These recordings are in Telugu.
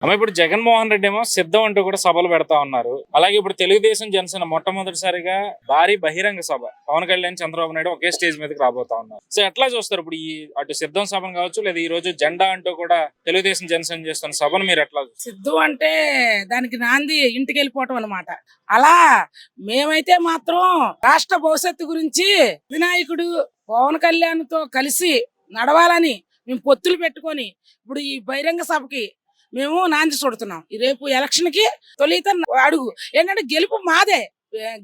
అమ్మ ఇప్పుడు జగన్మోహన్ రెడ్డి ఏమో సిద్ధం అంటూ కూడా సభలు పెడతా ఉన్నారు. అలాగే ఇప్పుడు తెలుగుదేశం జనసేన మొట్టమొదటిసారిగా భారీ బహిరంగ సభ పవన్ కళ్యాణ్ చంద్రబాబు నాయుడు ఒకే స్టేజ్ మీదకి రాబోతా ఉన్నారు. సో ఎట్లా చూస్తారు ఇప్పుడు ఈ అటు సిద్ధం సభను కావచ్చు, లేదా ఈ రోజు జెండా అంటూ కూడా తెలుగుదేశం జనసేన చేస్తున్న సభను మీరు ఎట్లా చూస్తారు? సిద్ధు అంటే దానికి నాంది ఇంటికి వెళ్ళిపోవటం అనమాట. అలా మేమైతే మాత్రం రాష్ట్ర భవిష్యత్తు గురించి వినాయకుడు పవన్ కళ్యాణ్ తో కలిసి నడవాలని మేము పొత్తులు పెట్టుకొని ఇప్పుడు ఈ బహిరంగ సభకి మేము నాంది చూడుతున్నాం. రేపు ఎలక్షన్ కి తొలిత అడుగు ఏంటంటే గెలుపు మాదే.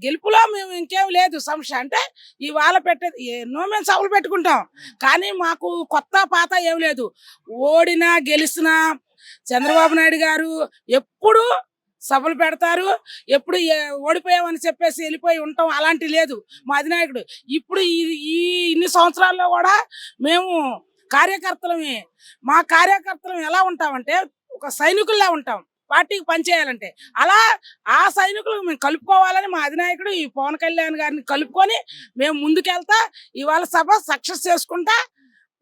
గెలుపులో మేము ఇంకేం లేదు సమస్య. అంటే ఇవాళ ఎన్నో మేము సభలు పెట్టుకుంటాం, కానీ మాకు కొత్త పాత ఏం లేదు. ఓడినా గెలిచినా చంద్రబాబు నాయుడు గారు ఎప్పుడు సభలు పెడతారు. ఎప్పుడు ఓడిపోయామని చెప్పేసి వెళ్ళిపోయి ఉంటాం అలాంటి లేదు మా అధినాయకుడు. ఇప్పుడు ఈ ఇన్ని సంవత్సరాల్లో కూడా మేము కార్యకర్తలమే. మా కార్యకర్తలం ఎలా ఉంటామంటే ఒక సైనికుల్లా ఉంటాం పార్టీకి పనిచేయాలంటే. అలా ఆ సైనికులు మేము కలుపుకోవాలని మా అధినాయకుడు ఈ పవన్ కళ్యాణ్ గారిని కలుపుకొని మేము ముందుకెళ్తా ఇవాళ సభ సక్సెస్ చేసుకుంటా.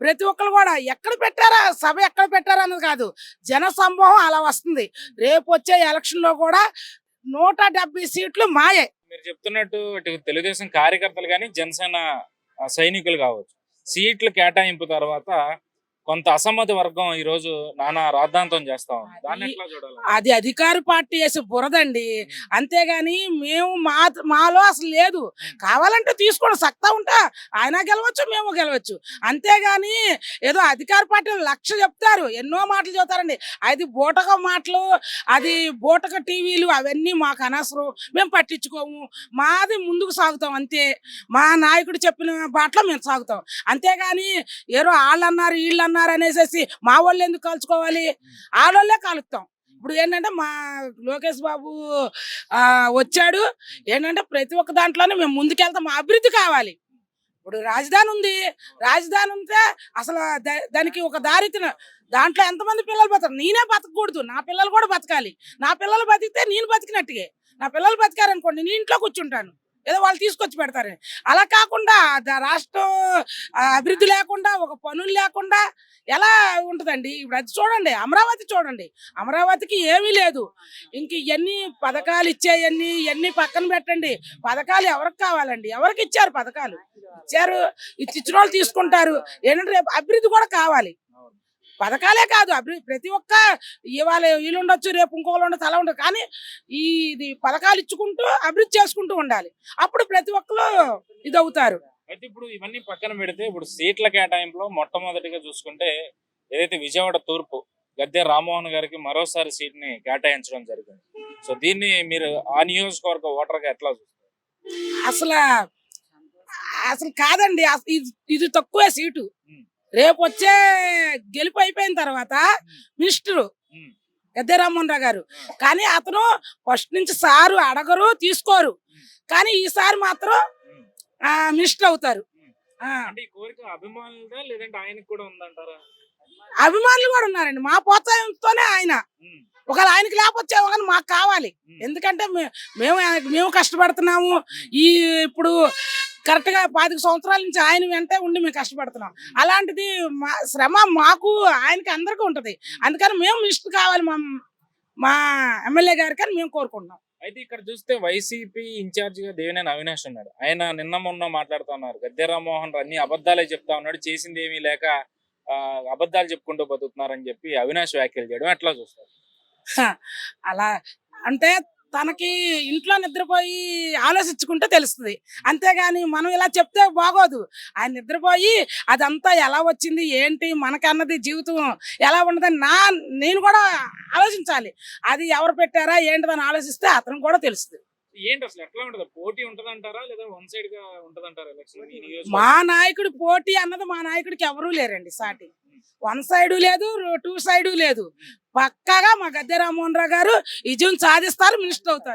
ప్రతి ఒక్కరు కూడా ఎక్కడ పెట్టారా సభ, ఎక్కడ పెట్టారా అన్నది కాదు, జన సమూహం అలా వస్తుంది. రేపు వచ్చే ఎలక్షన్ లో కూడా 170 సీట్లు మాయే. మీరు చెప్తున్నట్టు ఇటు తెలుగుదేశం కార్యకర్తలు కానీ జనసేన సైనికులు కావచ్చు, సీట్లు కేటాయింపు తర్వాత కొంత అసమ్మతి వర్గం ఈ రోజు నానా రాద్ధాంతం చేస్తా ఉంది. దాన్ని ఎట్లా చూడాలి? అది అధికార పార్టీ వేసి బురదండి. అంతేగాని మేము మాలో అసలు లేదు. కావాలంటే తీసుకోండి, సత్తా ఉంటా ఆయన గెలవచ్చు, మేము గెలవచ్చు. అంతేగాని ఏదో అధికార పార్టీలు లక్ష చెప్తారు, ఎన్నో మాటలు చెప్తారండి. అది బూటక మాటలు, అది బూటక టీవీలు, అవన్నీ మాకు అనవసరం. మేము పట్టించుకోము. మాది ముందుకు సాగుతాం అంతే. మా నాయకుడు చెప్పిన బాటలో మేము సాగుతాం. అంతేగాని ఏదో వాళ్ళు అన్నారు వీళ్ళు అన్నారు అనేసి మా వాళ్ళు ఎందుకు కాల్చుకోవాలి? ఆడోళ్ళే కాలుస్తాం. ఇప్పుడు ఏంటంటే మా లోకేష్ బాబు వచ్చాడు. ఏంటంటే ప్రతి ఒక్క దాంట్లోనే మేము ముందుకెళ్తాం. మా అభివృద్ధి కావాలి. ఇప్పుడు రాజధాని ఉంది, రాజధాని ఉంటే అసలు దానికి ఒక దారితిన దాంట్లో ఎంతమంది పిల్లలు బతకరు. నేనే బతకూడదు, నా పిల్లలు కూడా బతకాలి. నా పిల్లలు బతికితే నేను బతికినట్టుగా. నా పిల్లలు బతికారనుకోండి నేను ఇంట్లో కూర్చుంటాను, ఏదో వాళ్ళు తీసుకొచ్చి పెడతారని. అలా కాకుండా రాష్ట్రం అభివృద్ధి లేకుండా, ఒక పనులు లేకుండా ఎలా ఉంటుందండి? ఇప్పుడు అది చూడండి, అమరావతి చూడండి, అమరావతికి ఏమీ లేదు. ఇంక ఇవన్నీ పథకాలు ఇచ్చేయన్నీ ఇవన్నీ పక్కన పెట్టండి. పథకాలు ఎవరికి కావాలండి? ఎవరికి ఇచ్చారు పథకాలు? ఇచ్చారు, ఇచ్చిన వాళ్ళు తీసుకుంటారు. ఏంటంటే రేపు అభివృద్ధి కూడా కావాలి. పథకాలే కాదు, అభివృద్ధి ప్రతి ఒక్క ఇవాళ వీళ్ళు ఉండొచ్చు, రేపు ఇంకోళ్ళు ఉండొచ్చు, అలా ఉండదు. కానీ ఇది పథకాలు ఇచ్చుకుంటూ అభివృద్ధి చేసుకుంటూ ఉండాలి. అప్పుడు ప్రతి ఒక్కరు ఇది అవుతారు. అయితే ఇప్పుడు ఇవన్నీ పక్కన పెడితే ఇప్పుడు సీట్ల కేటాయింపులో మొట్టమొదటిగా చూసుకుంటే ఏదైతే విజయవాడ తూర్పు గద్దె రామ్మోహన్ గారికి మరోసారి సీట్ ని కేటాయించడం జరిగింది. సో దీన్ని మీరు ఆ నియోజకవర్గ ఓటర్ గా ఎట్లా చూస్తారు? అసలు అసలు కాదండి, ఇది తక్కువే సీటు. రేపు వచ్చే గెలుపు అయిపోయిన తర్వాత మినిస్టరు గద్దె రామ్మోహన్ రావు గారు, కానీ అతను ఫస్ట్ నుంచి సారు అడగరు, తీసుకోరు. కానీ ఈసారి మాత్రం మినిస్టర్ అవుతారు. అభిమానులు కూడా ఉన్నారండి. మా ప్రోత్సాహంతోనే ఆయన. ఒకవేళ ఆయనకి లేకపోతేమో కానీ మాకు కావాలి. ఎందుకంటే మేము కష్టపడుతున్నాము. ఇప్పుడు కరెక్ట్ గా 25 సంవత్సరాల నుంచి ఆయన వెంటే ఉండి మేము కష్టపడుతున్నాం. అలాంటిది శ్రమ మాకు ఆయనకి అందరికీ ఉంటది. అందుకని మేము మినిస్టర్ కావాలి మా ఎమ్మెల్యే గారికి అని మేము కోరుకుంటున్నాం. అయితే ఇక్కడ చూస్తే వైసీపీ ఇన్ఛార్జ్ గా దేవినేని అవినాష్ ఉన్నాడు. ఆయన నిన్న మొన్న మాట్లాడుతూ ఉన్నారు, గద్దె రామ్మోహన్ అన్ని అబద్ధాలే చెప్తా ఉన్నాడు, చేసింది ఏమీ లేక అబద్ధాలు చెప్పుకుంటూ బతుకుతున్నారని చెప్పి అవినాష్ వ్యాఖ్యలు చేయడం ఎట్లా చూస్తారు? అలా అంటే తనకి ఇంట్లో నిద్రపోయి ఆలోచించుకుంటే తెలుస్తుంది. అంతేగాని మనం ఇలా చెప్తే బాగోదు. ఆయన నిద్రపోయి అదంతా ఎలా వచ్చింది ఏంటి మనకన్నది జీవితం ఎలా ఉండదని నేను కూడా ఆలోచించాలి. అది ఎవరు పెట్టారా ఏంటిదని ఆలోచిస్తే అతను కూడా తెలుస్తుంది. ఏంటి అసలు ఎట్లా ఉంటది? పోటీ ఉంటదంటారా లేదా వన్ సైడ్ గా ఉంటదంటారా ఎలక్షన్? మా నాయకుడు పోటీ అన్నది మా నాయకుడికి ఎవరూ లేరండి సాటి. 1 సైడు లేదు, 2 సైడు లేదు. పక్కాగా మా గద్దె రామ్మోహన్ రావు గారు విజయం సాధిస్తారు, మినిస్టర్ అవుతారు.